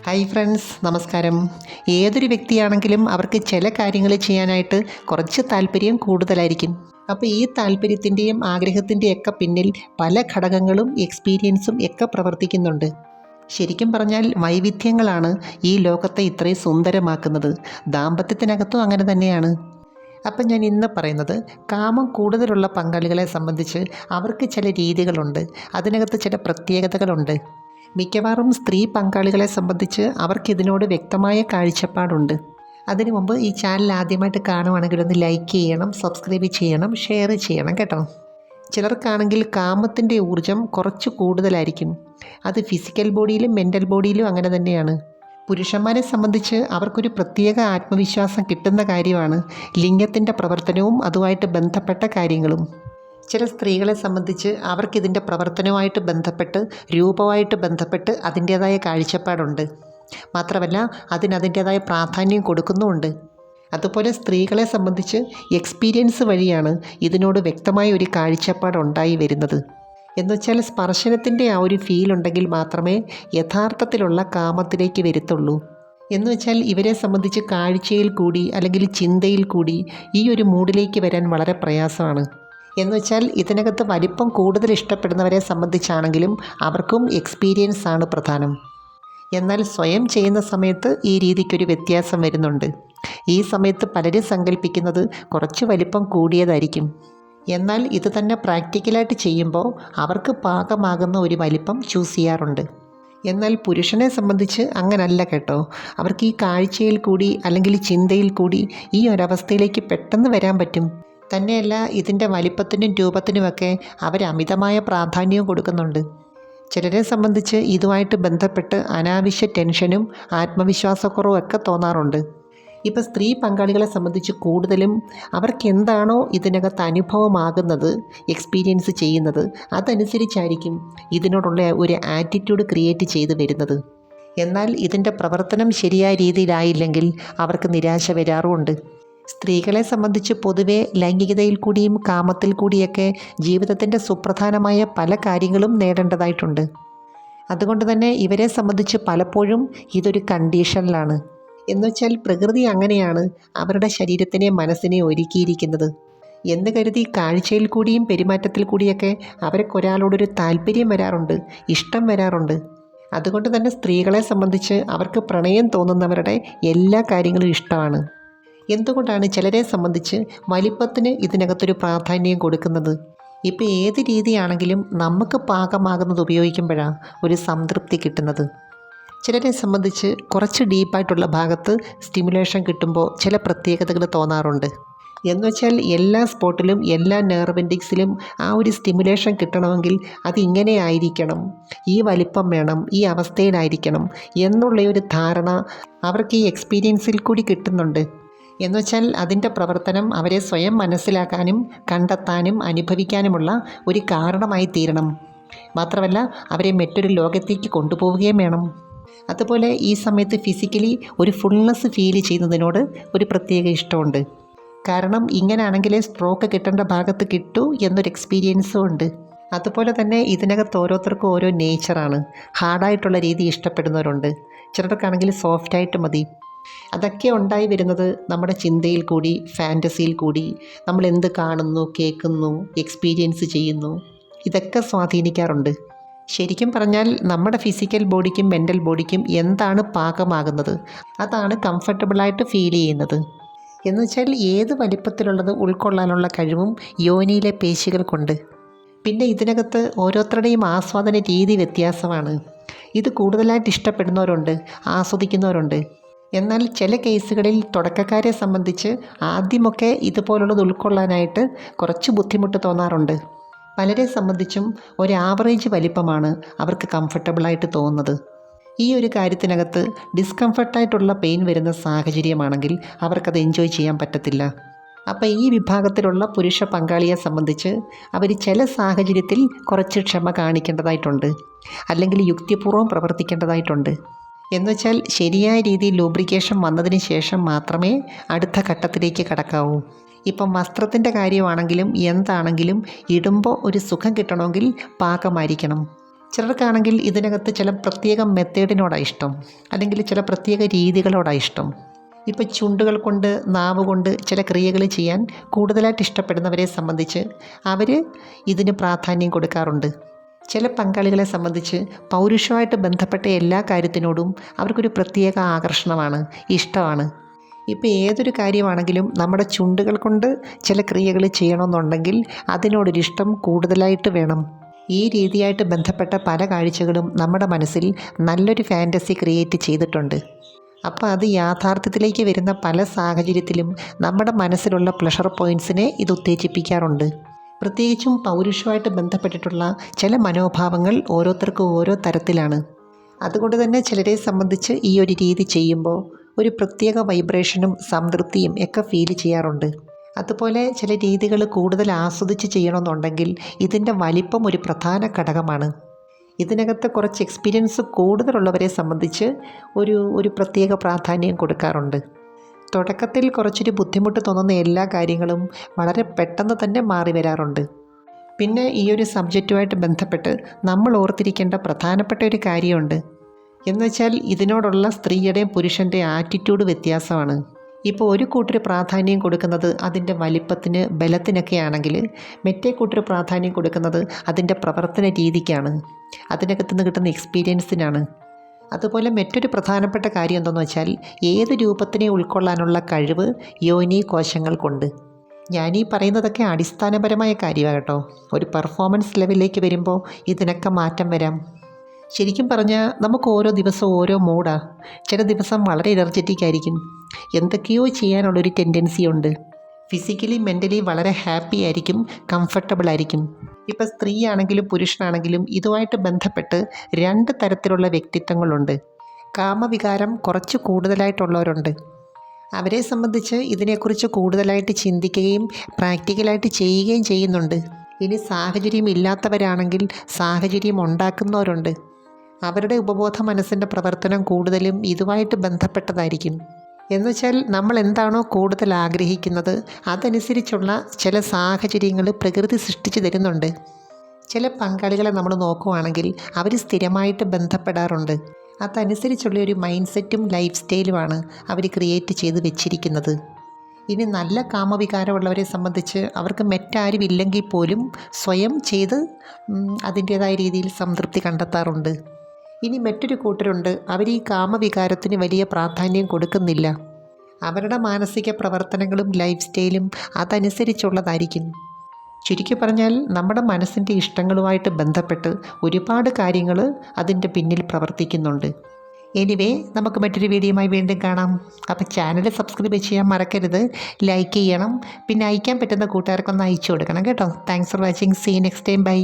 Hi friends, നമസ്കാരം. ഏതൊരു വ്യക്തിയാണെങ്കിലും അവർക്ക് ചില കാര്യങ്ങൾ ചെയ്യാനായിട്ട് കുറച്ച് താല്പര്യം കൂടുതലായിരിക്കും. അപ്പോൾ ഈ താല്പര്യത്തിൻ്റെയും ആഗ്രഹത്തിൻ്റെയൊക്കെ പിന്നിൽ പല ഘടകങ്ങളും എക്സ്പീരിയൻസും ഒക്കെ പ്രവർത്തിക്കുന്നുണ്ട്. ശരിക്കും പറഞ്ഞാൽ വൈവിധ്യങ്ങളാണ് ഈ ലോകത്തെ ഇത്രയും സുന്ദരമാക്കുന്നത്. ദാമ്പത്യത്തിനകത്തും അങ്ങനെ തന്നെയാണ്. അപ്പം ഞാൻ ഇന്ന് പറയുന്നത് കാമം കൂടുതലുള്ള പങ്കാളികളെ സംബന്ധിച്ച് അവർക്ക് ചില രീതികളുണ്ട്, അതിനകത്ത് ചില പ്രത്യേകതകളുണ്ട്. മിക്കവാറും സ്ത്രീ പങ്കാളികളെ സംബന്ധിച്ച് അവർക്കിതിനോട് വ്യക്തമായ കാഴ്ചപ്പാടുണ്ട്. അതിനു മുമ്പ് ഈ ചാനൽ ആദ്യമായിട്ട് കാണുവാണെങ്കിൽ ഒന്ന് ലൈക്ക് ചെയ്യണം, സബ്സ്ക്രൈബ് ചെയ്യണം, ഷെയർ ചെയ്യണം കേട്ടോ. ചിലർക്കാണെങ്കിൽ കാമത്തിൻ്റെ ഊർജം കുറച്ച് കൂടുതലായിരിക്കും. അത് ഫിസിക്കൽ ബോഡിയിലും മെൻ്റൽ ബോഡിയിലും അങ്ങനെ തന്നെയാണ്. പുരുഷന്മാരെ സംബന്ധിച്ച് അവർക്കൊരു പ്രത്യേക ആത്മവിശ്വാസം കിട്ടുന്ന കാര്യമാണ് ലിംഗത്തിൻ്റെ പ്രവർത്തനവും അതുമായിട്ട് ബന്ധപ്പെട്ട കാര്യങ്ങളും. ചില സ്ത്രീകളെ സംബന്ധിച്ച് അവർക്കിതിൻ്റെ പ്രവർത്തനവുമായിട്ട് ബന്ധപ്പെട്ട് രൂപമായിട്ട് ബന്ധപ്പെട്ട് അതിൻ്റേതായ കാഴ്ചപ്പാടുണ്ട്. മാത്രമല്ല അതിനതിൻ്റേതായ പ്രാധാന്യം കൊടുക്കുന്നുമുണ്ട്. അതുപോലെ സ്ത്രീകളെ സംബന്ധിച്ച് എക്സ്പീരിയൻസ് വഴിയാണ് ഇതിനോട് വ്യക്തമായ ഒരു കാഴ്ചപ്പാടുണ്ടായി വരുന്നത്. എന്നുവെച്ചാൽ സ്പർശനത്തിൻ്റെ ആ ഒരു ഫീൽ ഉണ്ടെങ്കിൽ മാത്രമേ യഥാർത്ഥത്തിലുള്ള കാമത്തിലേക്ക് വരുത്തുള്ളൂ. എന്നുവെച്ചാൽ ഇവരെ സംബന്ധിച്ച് കാഴ്ചയിൽ കൂടി അല്ലെങ്കിൽ ചിന്തയിൽ കൂടി ഈ ഒരു മൂഡിലേക്ക് വരാൻ വളരെ പ്രയാസമാണ്. എന്നുവെച്ചാൽ ഇതിനകത്ത് വലിപ്പം കൂടുതൽ ഇഷ്ടപ്പെടുന്നവരെ സംബന്ധിച്ചാണെങ്കിലും അവർക്കും എക്സ്പീരിയൻസ് ആണ് പ്രധാനം. എന്നാൽ സ്വയം ചെയ്യുന്ന സമയത്ത് ഈ രീതിക്കൊരു വ്യത്യാസം വരുന്നുണ്ട്. ഈ സമയത്ത് പലരും സങ്കല്പിക്കുന്നത് കുറച്ച് വലിപ്പം കൂടിയതായിരിക്കും. എന്നാൽ ഇത് തന്നെ പ്രാക്ടിക്കലായിട്ട് ചെയ്യുമ്പോൾ അവർക്ക് പാകമാകുന്ന ഒരു വലിപ്പം ചൂസ് ചെയ്യാറുണ്ട്. എന്നാൽ പുരുഷനെ സംബന്ധിച്ച് അങ്ങനല്ല കേട്ടോ. അവർക്ക് ഈ കാഴ്ചയിൽ കൂടി അല്ലെങ്കിൽ ചിന്തയിൽ കൂടി ഈ ഒരവസ്ഥയിലേക്ക് പെട്ടെന്ന് വരാൻ പറ്റും. തന്നെയല്ല, ഇതിൻ്റെ വലിപ്പത്തിനും രൂപത്തിനുമൊക്കെ അവർ അമിതമായ പ്രാധാന്യവും കൊടുക്കുന്നുണ്ട്. ചിലരെ സംബന്ധിച്ച് ഇതുമായിട്ട് ബന്ധപ്പെട്ട് അനാവശ്യ ടെൻഷനും ആത്മവിശ്വാസക്കുറവും ഒക്കെ തോന്നാറുണ്ട്. ഇപ്പോൾ സ്ത്രീ പങ്കാളികളെ സംബന്ധിച്ച് കൂടുതലും അവർക്ക് എന്താണോ ഇതിനകത്ത് അനുഭവമാകുന്നത്, എക്സ്പീരിയൻസ് ചെയ്യുന്നത്, അതനുസരിച്ചായിരിക്കും ഇതിനോടുള്ള ഒരു ആറ്റിറ്റ്യൂഡ് ക്രിയേറ്റ് ചെയ്ത് വരുന്നത്. എന്നാൽ ഇതിൻ്റെ പ്രവർത്തനം ശരിയായ രീതിയിലായില്ലെങ്കിൽ അവർക്ക് നിരാശ വരാറുമുണ്ട്. സ്ത്രീകളെ സംബന്ധിച്ച് പൊതുവെ ലൈംഗികതയിൽ കൂടിയും കാമത്തിൽ കൂടിയൊക്കെ ജീവിതത്തിൻ്റെ സുപ്രധാനമായ പല കാര്യങ്ങളും നേടേണ്ടതായിട്ടുണ്ട്. അതുകൊണ്ട് തന്നെ ഇവരെ സംബന്ധിച്ച് പലപ്പോഴും ഇതൊരു കണ്ടീഷനിലാണ്. എന്നുവെച്ചാൽ പ്രകൃതി അങ്ങനെയാണ് അവരുടെ ശരീരത്തിനെ മനസ്സിനെ ഒരുക്കിയിരിക്കുന്നത് എന്ന് കരുതി കാഴ്ചയിൽ കൂടിയും പെരുമാറ്റത്തിൽ കൂടിയൊക്കെ അവർക്കൊരാളോടൊരു താല്പര്യം വരാറുണ്ട്, ഇഷ്ടം വരാറുണ്ട്. അതുകൊണ്ട് തന്നെ സ്ത്രീകളെ സംബന്ധിച്ച് അവർക്ക് പ്രണയം തോന്നുന്നവരുടെ എല്ലാ കാര്യങ്ങളും ഇഷ്ടമാണ്. എന്തുകൊണ്ടാണ് ചിലരെ സംബന്ധിച്ച് വലിപ്പത്തിന് ഇതിനകത്തൊരു പ്രാധാന്യം കൊടുക്കുന്നത്? ഇപ്പോൾ ഏത് രീതിയാണെങ്കിലും നമുക്ക് പാകമാകുന്നത് ഉപയോഗിക്കുമ്പോഴാണ് ഒരു സംതൃപ്തി കിട്ടുന്നത്. ചിലരെ സംബന്ധിച്ച് കുറച്ച് ഡീപ്പായിട്ടുള്ള ഭാഗത്ത് സ്റ്റിമുലേഷൻ കിട്ടുമ്പോൾ ചില പ്രത്യേകതകൾ തോന്നാറുണ്ട്. എന്നുവെച്ചാൽ എല്ലാ സ്പോട്ടിലും എല്ലാ നെർവ് എൻഡിങ്സിലും ആ ഒരു സ്റ്റിമുലേഷൻ കിട്ടണമെങ്കിൽ അതിങ്ങനെ ആയിരിക്കണം, ഈ വലിപ്പം വേണം, ഈ അവസ്ഥയിലായിരിക്കണം എന്നുള്ള ഒരു ധാരണ അവർക്ക് ഈ എക്സ്പീരിയൻസിൽ കൂടി കിട്ടുന്നുണ്ട്. എന്നുവെച്ചാൽ അതിൻ്റെ പ്രവർത്തനം അവരെ സ്വയം മനസ്സിലാക്കാനും കണ്ടെത്താനും അനുഭവിക്കാനുമുള്ള ഒരു കാരണമായി തീരണം. മാത്രമല്ല അവരെ മറ്റൊരു ലോകത്തേക്ക് കൊണ്ടുപോവുകയും വേണം. അതുപോലെ ഈ സമയത്ത് ഫിസിക്കലി ഒരു ഫുൾനെസ് ഫീൽ ചെയ്യുന്നതിനോട് ഒരു പ്രത്യേക ഇഷ്ടമുണ്ട്. കാരണം ഇങ്ങനെയാണെങ്കിലേ സ്ട്രോക്ക് കിട്ടേണ്ട ഭാഗത്ത് കിട്ടൂ എന്നൊരു എക്സ്പീരിയൻസും ഉണ്ട്. അതുപോലെ തന്നെ ഇതിനകത്ത് ഓരോരുത്തർക്കും ഓരോ നേച്ചറാണ്. ഹാർഡായിട്ടുള്ള രീതി ഇഷ്ടപ്പെടുന്നവരുണ്ട്, ചിലർക്കാണെങ്കിൽ സോഫ്റ്റായിട്ട് മതി. അതൊക്കെ ഉണ്ടായി വരുന്നത് നമ്മുടെ ചിന്തയിൽ കൂടി ഫാൻറ്റസിയിൽ കൂടി നമ്മൾ എന്ത് കാണുന്നു, കേൾക്കുന്നു, എക്സ്പീരിയൻസ് ചെയ്യുന്നു, ഇതൊക്കെ സ്വാധീനിക്കാറുണ്ട്. ശരിക്കും പറഞ്ഞാൽ നമ്മുടെ ഫിസിക്കൽ ബോഡിക്കും മെൻ്റൽ ബോഡിക്കും എന്താണ് പാകമാകുന്നത് അതാണ് കംഫർട്ടബിളായിട്ട് ഫീൽ ചെയ്യുന്നത്. എന്നുവെച്ചാൽ ഏത് വലിപ്പത്തിലുള്ളത് ഉൾക്കൊള്ളാനുള്ള കഴിവും യോനിയിലെ പേശികൾക്കുണ്ട്. പിന്നെ ഇതിനകത്ത് ഓരോരുത്തരുടെയും ആസ്വാദന രീതി വ്യത്യാസമാണ്. ഇത് കൂടുതലായിട്ട് ഇഷ്ടപ്പെടുന്നവരുണ്ട്, ആസ്വദിക്കുന്നവരുണ്ട്. എന്നാൽ ചില കേസുകളിൽ തുടക്കക്കാരെ സംബന്ധിച്ച് ആദ്യമൊക്കെ ഇതുപോലുള്ളത് ഉൾക്കൊള്ളാനായിട്ട് കുറച്ച് ബുദ്ധിമുട്ട് തോന്നാറുണ്ട്. പലരെ സംബന്ധിച്ചും ഒരു ആവറേജ് വലിപ്പമാണ് അവർക്ക് കംഫർട്ടബിളായിട്ട് തോന്നുന്നത്. ഈ ഒരു കാര്യത്തിനകത്ത് ഡിസ്കംഫർട്ടായിട്ടുള്ള പെയിൻ വരുന്ന സാഹചര്യമാണെങ്കിൽ അവർക്കത് എൻജോയ് ചെയ്യാൻ പറ്റത്തില്ല. അപ്പോൾ ഈ വിഭാഗത്തിലുള്ള പുരുഷ പങ്കാളിയെ സംബന്ധിച്ച് അവർ ചില സാഹചര്യത്തിൽ കുറച്ച് ക്ഷമ കാണിക്കേണ്ടതായിട്ടുണ്ട്, അല്ലെങ്കിൽ യുക്തിപൂർവ്വം പ്രവർത്തിക്കേണ്ടതായിട്ടുണ്ട്. എന്നുവെച്ചാൽ ശരിയായ രീതിയിൽ ലൂബ്രിക്കേഷൻ വന്നതിന് ശേഷം മാത്രമേ അടുത്ത ഘട്ടത്തിലേക്ക് കടക്കാവൂ. ഇപ്പം വസ്ത്രത്തിൻ്റെ കാര്യമാണെങ്കിലും എന്താണെങ്കിലും ഇടുമ്പോൾ ഒരു സുഖം കിട്ടണമെങ്കിൽ പാകമായിരിക്കണം. ചിലർക്കാണെങ്കിൽ ഇതിനകത്ത് ചില പ്രത്യേക മെത്തേഡിനോടാണ് ഇഷ്ടം, അല്ലെങ്കിൽ ചില പ്രത്യേക രീതികളോടാണ് ഇഷ്ടം. ഇപ്പോൾ ചുണ്ടുകൾ കൊണ്ട് നാവ് കൊണ്ട് ചില ക്രിയകൾ ചെയ്യാൻ കൂടുതലായിട്ട് ഇഷ്ടപ്പെടുന്നവരെ സംബന്ധിച്ച് അവർ ഇതിന് പ്രാധാന്യം കൊടുക്കാറുണ്ട്. ചില പങ്കാളികളെ സംബന്ധിച്ച് പൗരുഷമായിട്ട് ബന്ധപ്പെട്ട എല്ലാ കാര്യത്തിനോടും അവർക്കൊരു പ്രത്യേക ആകർഷണമാണ്, ഇഷ്ടമാണ്. ഇപ്പോൾ ഏതൊരു കാര്യമാണെങ്കിലും നമ്മുടെ ചുണ്ടുകൾ കൊണ്ട് ചില ക്രിയകൾ ചെയ്യണമെന്നുണ്ടെങ്കിൽ അതിനോടൊരിഷ്ടം കൂടുതലായിട്ട് വേണം. ഈ രീതിയായിട്ട് ബന്ധപ്പെട്ട പല കാഴ്ചകളും നമ്മുടെ മനസ്സിൽ നല്ലൊരു ഫാൻറ്റസി ക്രിയേറ്റ് ചെയ്തിട്ടുണ്ട്. അപ്പോൾ അത് യാഥാർത്ഥ്യത്തിലേക്ക് വരുന്ന പല സാഹചര്യത്തിലും നമ്മുടെ മനസ്സിലുള്ള പ്ലഷർ പോയിൻറ്റ്സിനെ ഇത് ഉത്തേജിപ്പിക്കാറുണ്ട്. പ്രത്യേകിച്ചും പൗരുഷമായിട്ട് ബന്ധപ്പെട്ടിട്ടുള്ള ചില മനോഭാവങ്ങൾ ഓരോരുത്തർക്കും ഓരോ തരത്തിലാണ്. അതുകൊണ്ട് തന്നെ ചിലരെ സംബന്ധിച്ച് ഈ ഒരു രീതി ചെയ്യുമ്പോൾ ഒരു പ്രത്യേക വൈബ്രേഷനും സംതൃപ്തിയും ഒക്കെ ഫീൽ ചെയ്യാറുണ്ട്. അതുപോലെ ചില രീതികൾ കൂടുതൽ ആസ്വദിച്ച് ചെയ്യണമെന്നുണ്ടെങ്കിൽ ഇതിൻ്റെ വലിപ്പം ഒരു പ്രധാന ഘടകമാണ്. ഇതിനകത്ത് കുറച്ച് എക്സ്പീരിയൻസ് കൂടുതലുള്ളവരെ സംബന്ധിച്ച് ഒരു പ്രത്യേക പ്രാധാന്യം കൊടുക്കാറുണ്ട്. തുടക്കത്തിൽ കുറച്ചൊരു ബുദ്ധിമുട്ട് തോന്നുന്ന എല്ലാ കാര്യങ്ങളും വളരെ പെട്ടെന്ന് തന്നെ മാറി വരാറുണ്ട്. പിന്നെ ഈ ഒരു സബ്ജക്റ്റുമായിട്ട് ബന്ധപ്പെട്ട് നമ്മൾ ഓർത്തിരിക്കേണ്ട പ്രധാനപ്പെട്ട ഒരു കാര്യമുണ്ട്. എന്നുവെച്ചാൽ ഇതിനോടുള്ള സ്ത്രീയുടെയും പുരുഷൻ്റെയും ആറ്റിറ്റ്യൂഡ് വ്യത്യാസമാണ്. ഇപ്പോൾ ഒരു കൂട്ടർ പ്രാധാന്യം കൊടുക്കുന്നത് അതിൻ്റെ വലിപ്പത്തിന്, ബലത്തിനൊക്കെ ആണെങ്കിൽ മറ്റേ കൂട്ടർ പ്രാധാന്യം കൊടുക്കുന്നത് അതിൻ്റെ പ്രവർത്തന രീതിക്കാണ്, അതിനകത്ത് നിന്ന് കിട്ടുന്ന എക്സ്പീരിയൻസിനാണ്. അതുപോലെ മറ്റൊരു പ്രധാനപ്പെട്ട കാര്യം എന്തെന്ന് വെച്ചാൽ ഏത് രൂപത്തിനെ ഉൾക്കൊള്ളാനുള്ള കഴിവ് യോനി കോശങ്ങൾക്കുണ്ട്. ഞാനീ പറയുന്നതൊക്കെ അടിസ്ഥാനപരമായ കാര്യമാണ് കേട്ടോ. ഒരു പെർഫോമൻസ് ലെവലിലേക്ക് വരുമ്പോൾ ഇതിനൊക്കെ മാറ്റം വരാം. ശരിക്കും പറഞ്ഞാൽ നമുക്ക് ഓരോ ദിവസവും ഓരോ മൂഡാണ്. ചില ദിവസം വളരെ എനർജറ്റിക് ആയിരിക്കും, എന്തൊക്കെയോ ചെയ്യാനുള്ളൊരു ടെൻഡൻസി ഉണ്ട്. ഫിസിക്കലി മെൻ്റലി വളരെ ഹാപ്പി ആയിരിക്കും, കംഫർട്ടബിൾ ആയിരിക്കും. ഇപ്പോൾ സ്ത്രീ ആണെങ്കിലും പുരുഷനാണെങ്കിലും ഇതുമായിട്ട് ബന്ധപ്പെട്ട് രണ്ട് തരത്തിലുള്ള വ്യക്തിത്വങ്ങളുണ്ട്. കാമവികാരം കുറച്ച് കൂടുതലായിട്ടുള്ളവരുണ്ട്. അവരെ സംബന്ധിച്ച് ഇതിനെക്കുറിച്ച് കൂടുതലായിട്ട് ചിന്തിക്കുകയും പ്രാക്ടിക്കലായിട്ട് ചെയ്യുകയും ചെയ്യുന്നുണ്ട്. ഇനി സാഹചര്യം ഇല്ലാത്തവരാണെങ്കിൽ സാഹചര്യം ഉണ്ടാക്കുന്നവരുണ്ട്. അവരുടെ ഉപബോധ മനസ്സിൻ്റെ പ്രവർത്തനം കൂടുതലും ഇതുമായിട്ട് ബന്ധപ്പെട്ടതായിരിക്കും. എന്നുവെച്ചാൽ നമ്മൾ എന്താണോ കൂടുതൽ ആഗ്രഹിക്കുന്നത് അതനുസരിച്ചുള്ള ചില സാഹചര്യങ്ങൾ പ്രകൃതി സൃഷ്ടിച്ചു തരുന്നുണ്ട്. ചില പങ്കാളികളെ നമ്മൾ നോക്കുവാണെങ്കിൽ അവർ സ്ഥിരമായിട്ട് ബന്ധപ്പെടാറുണ്ട്. അതനുസരിച്ചുള്ള ഒരു മൈൻഡ് സെറ്റും ലൈഫ് സ്റ്റൈലുമാണ് അവർ ക്രിയേറ്റ് ചെയ്ത് വെച്ചിരിക്കുന്നത്. ഇനി നല്ല കാമവികാരമുള്ളവരെ സംബന്ധിച്ച് അവർക്ക് മറ്റാരും ഇല്ലെങ്കിൽ പോലും സ്വയം ചെയ്ത് അതിൻ്റേതായ രീതിയിൽ സംതൃപ്തി കണ്ടെത്താറുണ്ട്. ഇനി മറ്റൊരു കൂട്ടരുണ്ട്, അവർ ഈ കാമവികാരത്തിന് വലിയ പ്രാധാന്യം കൊടുക്കുന്നില്ല. അവരുടെ മാനസിക പ്രവർത്തനങ്ങളും ലൈഫ് സ്റ്റൈലും അതനുസരിച്ചുള്ളതായിരിക്കും. ചുരുക്കി പറഞ്ഞാൽ നമ്മുടെ മനസ്സിൻ്റെ ഇഷ്ടങ്ങളുമായിട്ട് ബന്ധപ്പെട്ട് ഒരുപാട് കാര്യങ്ങൾ അതിൻ്റെ പിന്നിൽ പ്രവർത്തിക്കുന്നുണ്ട്. എനിവേ, നമുക്ക് മറ്റൊരു വീഡിയോയുമായി വീണ്ടും കാണാം. അപ്പോൾ ചാനൽ സബ്സ്ക്രൈബ് ചെയ്യാൻ മറക്കരുത്, ലൈക്ക് ചെയ്യണം, പിന്നെ അയക്കാൻ പറ്റുന്ന കൂട്ടുകാർക്കൊന്ന് അയച്ചു കൊടുക്കണം കേട്ടോ. Thanks for watching. See next time. By.